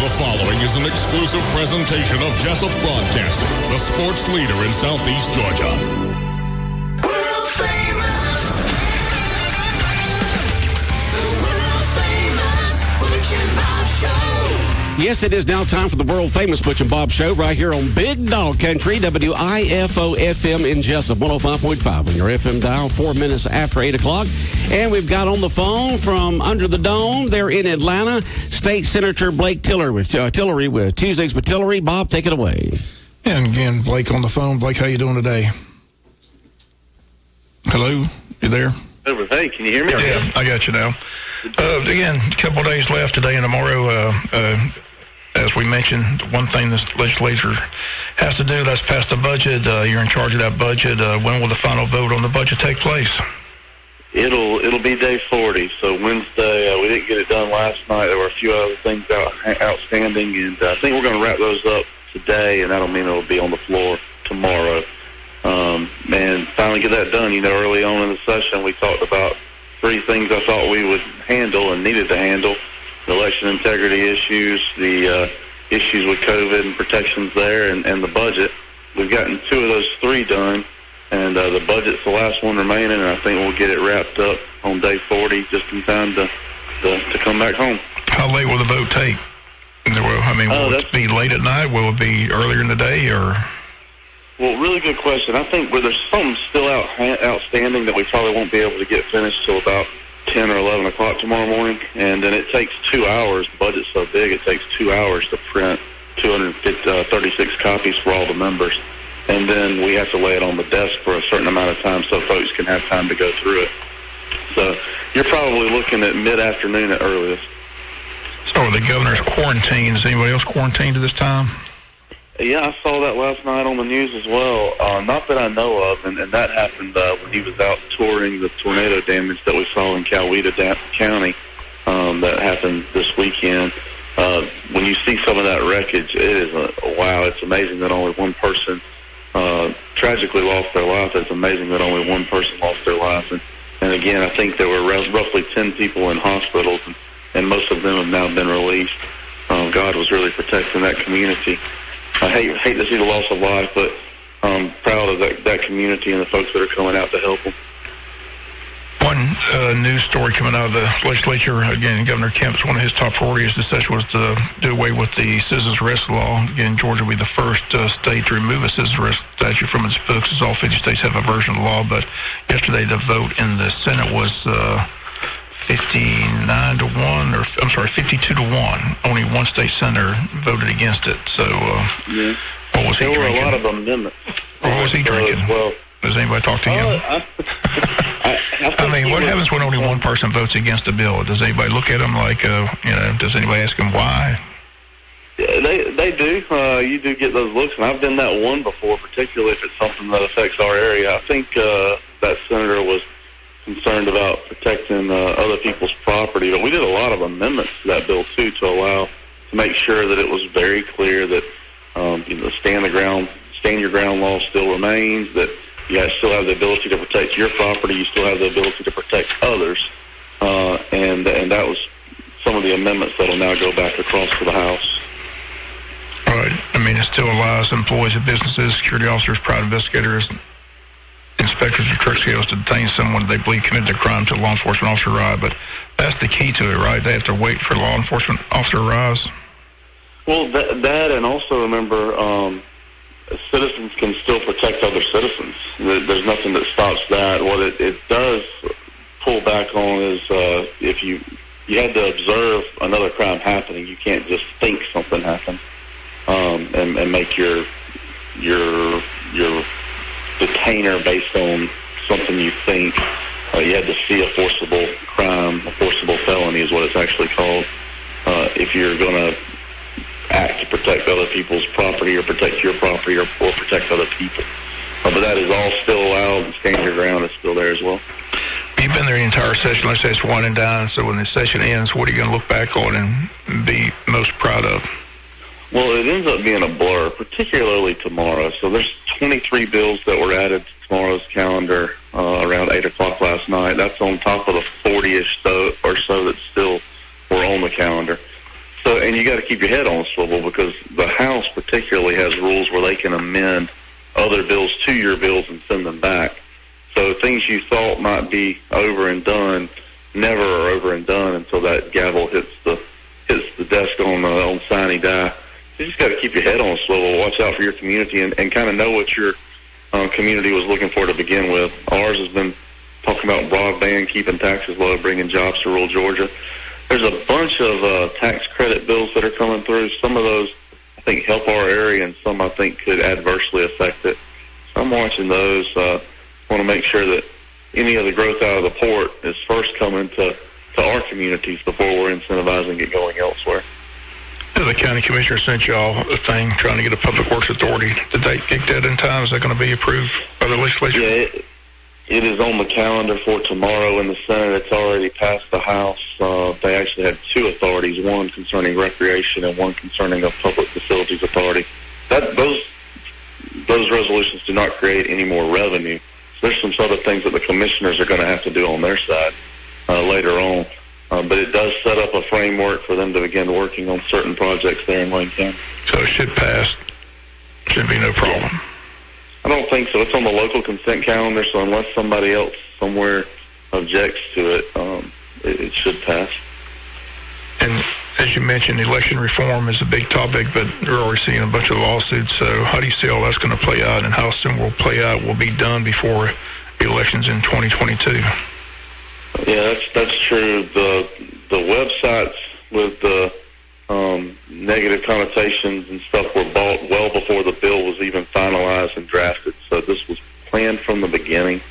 The following is an exclusive presentation of Jessup Broadcasting, the sports leader in Southeast Georgia. World famous. The world famous Butch and Bob Show. Yes, it is now time for the world-famous Butch and Bob Show right here on Big Dog Country, WIFO-FM in Jessup, 105.5 on your FM dial, 4 minutes after 8 o'clock. And we've got on the phone from Under the Dome, they're in Atlanta, State Senator Blake Tillery with Tuesdays with Tillery. Bob, take it away. And again, Blake on the phone. Blake, how you doing today? Hello? You there? Hey, can you hear me? Yeah, I got you now. Again, a couple of days left today and tomorrow. As we mentioned, one thing this legislature has to do, that's pass the budget. You're in charge of that budget. When will the final vote on the budget take place? It'll be day 40. So Wednesday, we didn't get it done last night. There were a few other things outstanding, and I think we're going to wrap those up today, and that'll mean it'll be on the floor tomorrow. And finally get that done. You know, early on in the session, we talked about 3 things I thought we would handle and needed to handle: the election integrity issues, the issues with COVID and protections there, and the budget. We've gotten 2 of those 3 done, and the budget's the last one remaining, and I think we'll get it wrapped up on day 40 just in time to come back home. How late will the vote take? Will it be late at night? Will it be earlier in the day, or...? Well, really good question. I think there's something still outstanding that we probably won't be able to get finished till about 10 or 11 o'clock tomorrow morning, and then it takes 2 hours. The budget's so big, it takes 2 hours to print 236 copies for all the members, and then we have to lay it on the desk for a certain amount of time so folks can have time to go through it. So you're probably looking at mid-afternoon at earliest. So the governor's quarantined. Is anybody else quarantined at this time? Yeah, I saw that last night on the news as well. Not that I know of, and that happened when he was out touring the tornado damage that we saw in Coweta County. That happened this weekend. When you see some of that wreckage, it is wow. It's amazing that only one person tragically lost their life. It's amazing that only one person lost their life. And again, I think there were roughly 10 people in hospitals, and most of them have now been released. God was really protecting that community. I hate to see the loss of life, but I'm proud of that community and the folks that are coming out to help them. One news story coming out of the legislature, again, Governor Kemp's, one of his top priorities this session was to do away with the citizen's arrest law. Again, Georgia will be the first state to remove a citizen's arrest statute from its books, as all 50 states have a version of the law. But yesterday the vote in the Senate was 52 to 1. Only one state senator voted against it. So, what was he drinking? There were a lot of amendments. What was he drinking? Well, does anybody talk to him? I mean, what happens when only one person votes against a bill? Does anybody look at him like, does anybody ask him why? Yeah, they do. You do get those looks, and I've been that one before, particularly if it's something that affects our area. I think that senator was concerned about protecting other people's property, but we did a lot of amendments to that bill too to make sure that it was very clear that stand your ground law still remains, that you still have the ability to protect your property, you still have the ability to protect others, and that was some of the amendments that will now go back across to the House. All right. I mean, it still allows employees of businesses, security officers, private investigators, inspectors of truck scales to detain someone they believe committed a crime to a law enforcement officer arrive. But that's the key to it, right? They have to wait for the law enforcement officer arrives. Well, that and also remember, citizens can still protect other citizens. There's nothing that stops that. What it does pull back on is if you had to observe another crime happening, you can't just think something happened and make your detainer based on something you think. You had to see a forcible crime, a forcible felony is what it's actually called, if you're going to act to protect other people's property or protect your property or protect other people. But that is all still allowed, and stand your ground is still there as well. You've been there the entire session. Let's say it's winding down, so when the session ends, what are you going to look back on and be most proud of? Well, it ends up being a blur, particularly tomorrow. So there's 23 bills that were added to tomorrow's calendar around 8 o'clock last night. That's on top of the 40-ish or so that still were on the calendar. So, and you got to keep your head on a swivel, because the House particularly has rules where they can amend other bills to your bills and send them back. So things you thought might be over and done never are over and done until that gavel hits the desk on sine die. So you just got to keep your head on a swivel, watch out for your community, and kind of know what your community was looking for to begin with. Ours has been talking about broadband, keeping taxes low, bringing jobs to rural Georgia. There's a bunch of tax credit bills that are coming through. Some of those, I think, help our area, and some, I think, could adversely affect it. So I'm watching those. Want to make sure that any of the growth out of the port is first coming to our communities before we're incentivizing it going elsewhere. The county commissioner sent y'all a thing trying to get a public works authority. Did they get that in time? Is that going to be approved by the legislature? Yeah, it is on the calendar for tomorrow in the Senate. It's already passed the House. They actually had two authorities, one concerning recreation and one concerning a public facilities authority. Those resolutions do not create any more revenue. So there's some other things that the commissioners are going to have to do on their side later on. But it does set up a framework for them to begin working on certain projects there in Wayne County. So it should pass. Should be no problem. I don't think so. It's on the local consent calendar, so unless somebody else somewhere objects to it, it should pass. And as you mentioned, election reform is a big topic, but we're already seeing a bunch of lawsuits. So how do you see all that's going to play out, and how soon will play out, will be done before elections in 2022? Yeah, that's true. The websites with the negative connotations and stuff were bought well before the bill was even finalized and drafted. So this was planned from the beginning.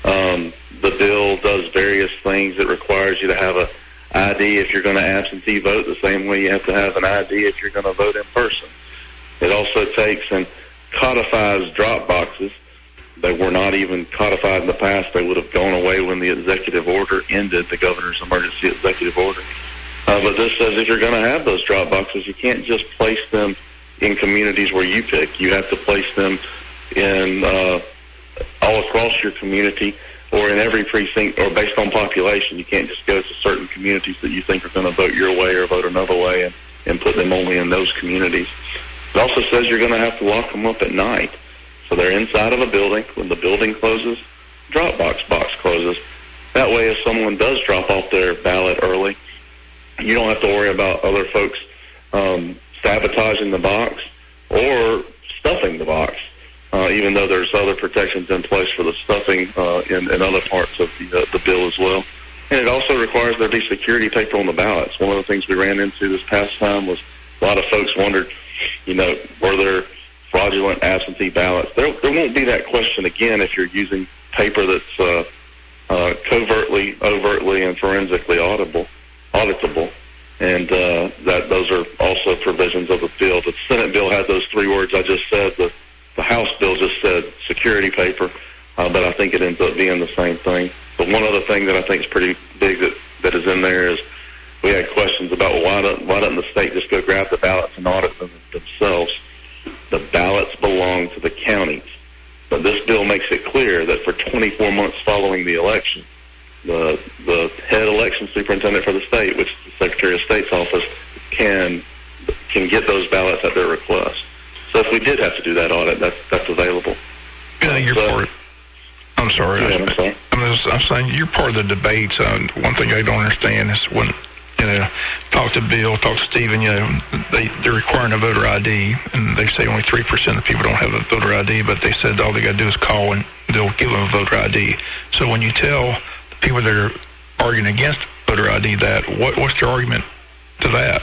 The bill does various things. It requires you to have a ID if you're going to absentee vote, the same way you have to have an ID if you're going to vote in person. It also takes and codifies drop boxes. They were not even codified in the past. They would have gone away when the executive order ended, the governor's emergency executive order. But this says if you're going to have those drop boxes, you can't just place them in communities where you pick. You have to place them in all across your community or in every precinct, or based on population. You can't just go to certain communities that you think are going to vote your way or vote another way and put them only in those communities. It also says you're going to have to lock them up at night. So they're inside of a building. When the building closes, drop box closes. That way, if someone does drop off their ballot early, you don't have to worry about other folks sabotaging the box or stuffing the box, even though there's other protections in place for the stuffing in other parts of the bill as well. And it also requires there be security paper on the ballots. One of the things we ran into this past time was a lot of folks wondered, were there fraudulent absentee ballots? There won't be that question again if you're using paper that's covertly, overtly, and forensically auditable. And that those are also provisions of the bill. The Senate bill had those three words I just said. The House bill just said security paper, but I think it ends up being the same thing. But one other thing that I think is pretty big that is in there is we had questions about why doesn't the state just go grab the ballots and audit them themselves? The ballots belong to the counties. But this bill makes it clear that for 24 months following the election, the head election superintendent for the state, which is the Secretary of State's office, can get those ballots at their request. So if we did have to do that audit, that's available. Yeah, you're part. I'm sorry. I'm sorry. I'm saying you're part of the debates. One thing I don't understand is when talk to Bill, talk to Stephen. They're requiring a voter ID, and they say only 3% of people don't have a voter ID. But they said all they got to do is call, and they'll give them a voter ID. So when you tell the people that are arguing against voter ID that, what's their argument to that?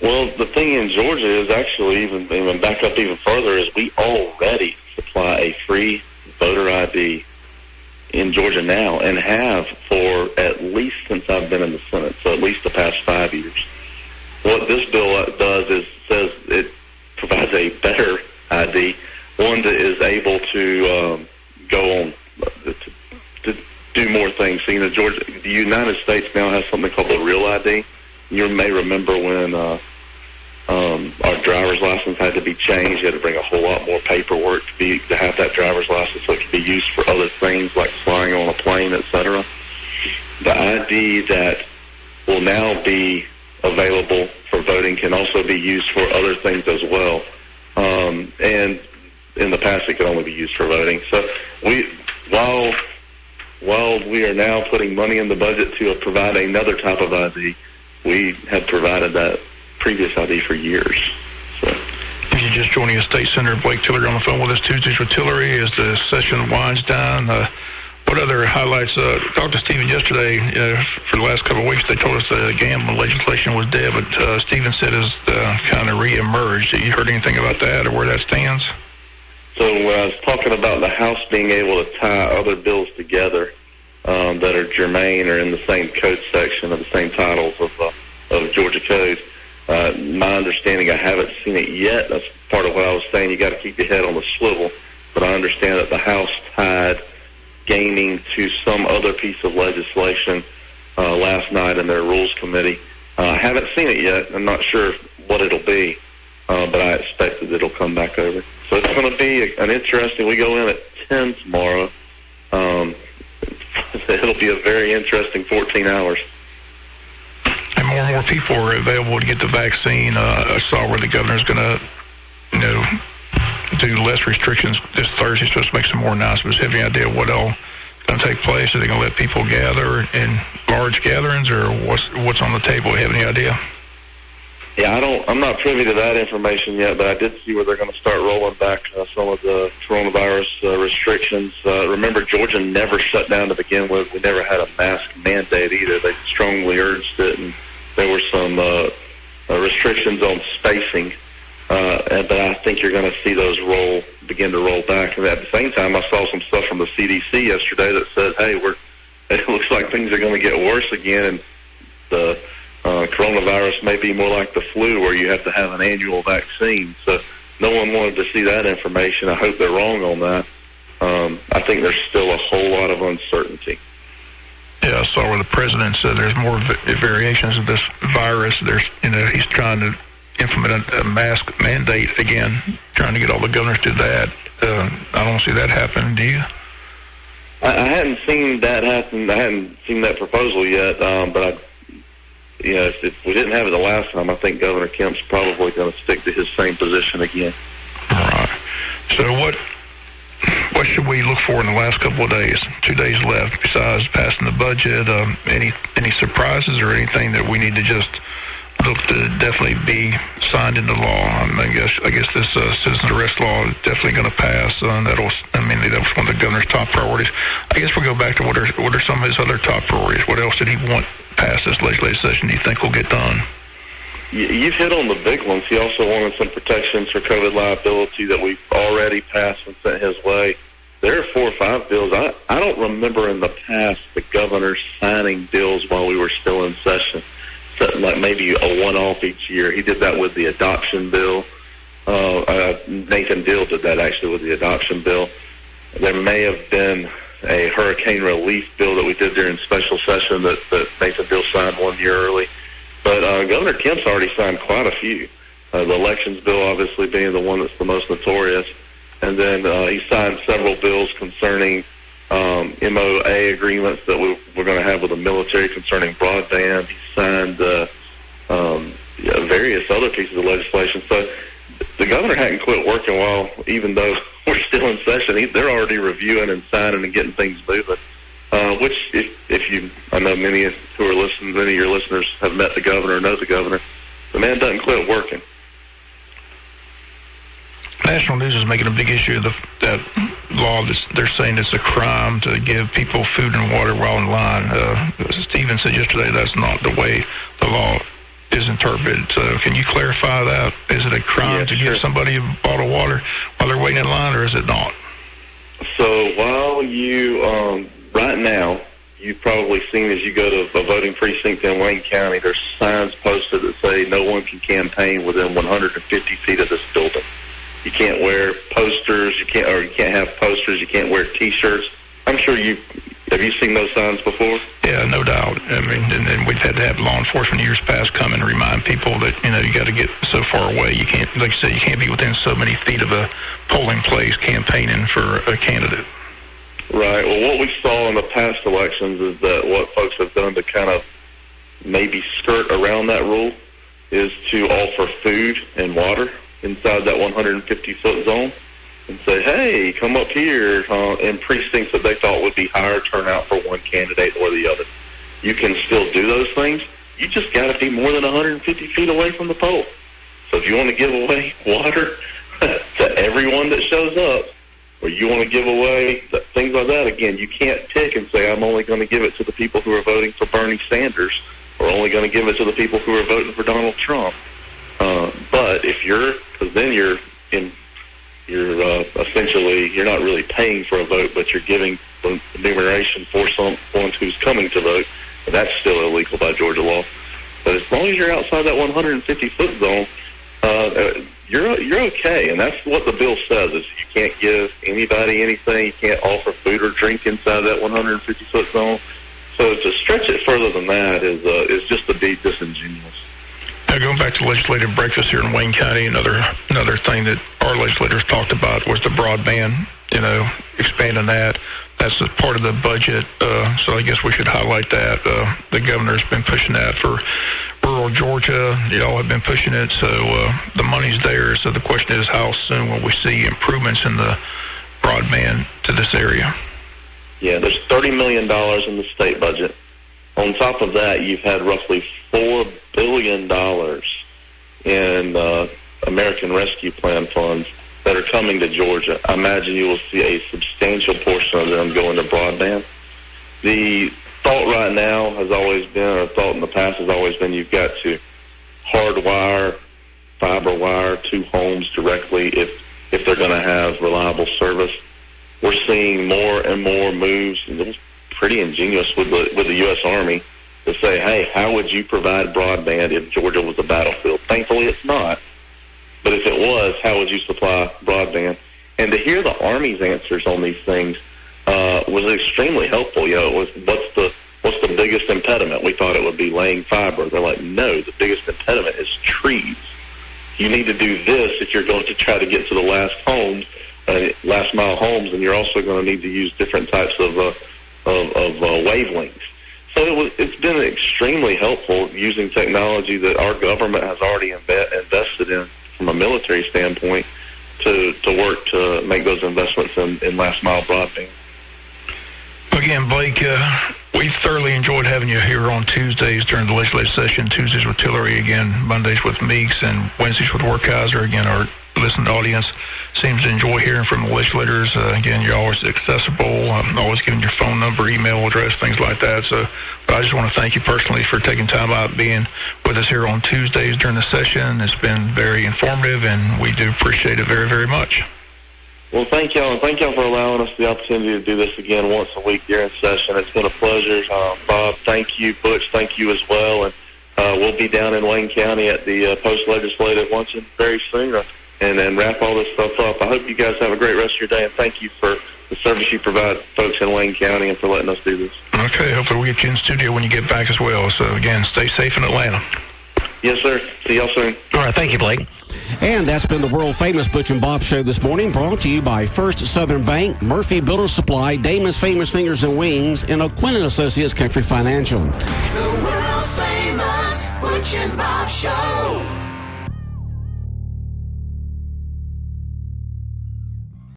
Well, the thing in Georgia is actually even back up even further is we already supply a free voter ID in Georgia now, and have for at least since I've been in the Senate, so at least the past 5 years. What this bill does is says it provides a better ID, one that is able to go on to do more things. So, Georgia, the United States now has something called the Real ID. You may remember when our driver's license had to be changed. You had to bring a whole lot more paperwork to have that driver's license so it could be used for other things like flying on a plane, etc. The ID that will now be available for voting can also be used for other things as well. And in the past, it could only be used for voting. So while we are now putting money in the budget to provide another type of ID, we have provided that previous ID for years. So. If you're just joining us, State Senator Blake Tillery on the phone with us Tuesdays with Tillery as the session winds down. What other highlights? Talked to Stephen yesterday. For the last couple of weeks, they told us the gambling legislation was dead, but Stephen said it's kind of reemerged. Have you heard anything about that or where that stands? So when I was talking about the House being able to tie other bills together that are germane or in the same code section of the same titles of Georgia codes, my understanding, I haven't seen it yet. That's part of what I was saying. You got to keep your head on the swivel. But I understand that the House tied gaming to some other piece of legislation last night in their Rules Committee. I haven't seen it yet. I'm not sure what it'll be, but I expect that it'll come back over. So it's going to be an interesting. We go in at 10 tomorrow. It'll be a very interesting 14 hours. And more people are available to get the vaccine. I saw where the governor's going to, do less restrictions this Thursday, so it's make some more announcements. Have you any idea what all going to take place? Are they going to let people gather in large gatherings, or what's on the table? Have any idea? Yeah, I'm not privy to that information yet, but I did see where they're going to start rolling back some of the coronavirus restrictions. Remember, Georgia never shut down to begin with. We never had a mask mandate either. They strongly urged it, and there were some restrictions on spacing. But I think you're going to see those begin to roll back. And at the same time, I saw some stuff from the CDC yesterday that said, hey, it looks like things are going to get worse again, and the coronavirus may be more like the flu where you have to have an annual vaccine. So no one wanted to see that information. I hope they're wrong on that. I think there's still a whole lot of uncertainty. Yeah, I saw where the president said there's more variations of this virus. He's trying to implement a mask mandate again, trying to get all the governors to do that. I don't see that happen. Do you? I hadn't seen that happen. I hadn't seen that proposal yet, but if we didn't have it the last time, I think Governor Kemp's probably going to stick to his same position again. All right. So what should we look for in the last couple of days? 2 days left besides passing the budget. Any surprises or anything that we need to just look to definitely be signed into law? I guess this citizen arrest law is definitely going to pass. That was one of the governor's top priorities. I guess we'll go back to what are some of his other top priorities. What else did he want passed this legislative session do you think will get done? You've hit on the big ones. He also wanted some protections for COVID liability that we've already passed and sent his way. There are 4 or 5 bills. I don't remember in the past the governor signing bills while we were still in session. Like maybe a one-off each year. He did that with the adoption bill. Nathan Deal did that actually with the adoption bill. There may have been a hurricane relief bill that we did during special session that Nathan Deal signed 1 year early. But Governor Kemp's already signed quite a few. The elections bill obviously being the one that's the most notorious. And then he signed several bills concerning MOA agreements that we're going to have with the military concerning broadband. He signed various other pieces of legislation. So the governor hadn't quit working even though we're still in session. They're already reviewing and signing and getting things moving. Which, I know many of your listeners have met the governor or know the governor. The man doesn't quit working. National news is making a big issue of that law. They're saying it's a crime to give people food and water while in line. Stephen said yesterday that's not the way the law is interpreted. So can you clarify that? Is it a crime to give somebody a bottle of water while they're waiting in line, or is it not? So while right now, you've probably seen as you go to a voting precinct in Wayne County, there's signs posted that say no one can campaign within 150 feet of this building. You can't wear posters. You can't have posters. You can't wear T-shirts. I'm sure have you seen those signs before? Yeah, no doubt. I mean, and we've had to have law enforcement years past come and remind people that you got to get so far away. You can't, like you said, you can't be within so many feet of a polling place campaigning for a candidate. Right. Well, what we saw in the past elections is that what folks have done to kind of maybe skirt around that rule is to offer food and water inside that 150-foot zone and say, hey, come up here in precincts that they thought would be higher turnout for one candidate or the other. You can still do those things. You just got to be more than 150 feet away from the poll. So if you want to give away water to everyone that shows up, or you want to give away things like that, again, you can't pick and say, I'm only going to give it to the people who are voting for Bernie Sanders, or only going to give it to the people who are voting for Donald Trump. But if because then you're essentially, you're not really paying for a vote, but you're giving remuneration for someone who's coming to vote, and that's still illegal by Georgia law. But as long as you're outside that 150-foot zone, you're okay, and that's what the bill says, is you can't give anybody anything, you can't offer food or drink inside that 150-foot zone. So to stretch it further than that is just to be disingenuous. Now, going back to legislative breakfast here in Wayne County, another thing that our legislators talked about was the broadband, expanding that. That's a part of the budget, so I guess we should highlight that. The governor's been pushing that for rural Georgia. Y'all have been pushing it, so the money's there. So the question is, how soon will we see improvements in the broadband to this area? Yeah, there's $30 million in the state budget. On top of that, you've had roughly $4 billion in American Rescue Plan funds that are coming to Georgia. I imagine you will see a substantial portion of them go into broadband. The thought right now has always been, or thought in the past has always been, you've got to hardwire, fiber wire to homes directly if they're going to have reliable service. We're seeing more and more moves, and it was pretty ingenious with the U.S. Army, to say, hey, how would you provide broadband if Georgia was a battlefield? Thankfully, it's not. But if it was, how would you supply broadband? And to hear the Army's answers on these things was extremely helpful. It was, what's the biggest impediment? We thought it would be laying fiber. They're like, no, the biggest impediment is trees. You need to do this if you're going to try to get to the last mile homes, and you're also going to need to use different types of wavelengths. So it's been extremely helpful using technology that our government has already invested in from a military standpoint to work to make those investments in last mile broadband. Again, Blake, we thoroughly enjoyed having you here on Tuesdays during the legislative session. Tuesdays with Tillery, again, Mondays with Meeks, and Wednesdays with Werkheiser. Again, our listening audience seems to enjoy hearing from the legislators. Again, you're always accessible, always giving your phone number, email address, things like that. So, but I just want to thank you personally for taking time out being with us here on Tuesdays during the session. It's been very informative, and we do appreciate it very, very much. Well, thank y'all, and thank y'all for allowing us the opportunity to do this again once a week during session. It's been a pleasure. Bob, thank you. Butch, thank you as well. And we'll be down in Wayne County at the post-legislative luncheon very soon. And then wrap all this stuff up. I hope you guys have a great rest of your day, and thank you for the service you provide folks in Wayne County and for letting us do this. Okay, hopefully we'll get you in the studio when you get back as well. So, again, stay safe in Atlanta. Yes, sir. See y'all soon. All right, thank you, Blake. And that's been the world-famous Butch and Bob Show this morning, brought to you by First Southern Bank, Murphy Builder Supply, Damon's Famous Fingers and Wings, and O'Quinn & Associates Country Financial. The world famous Butch and Bob Show.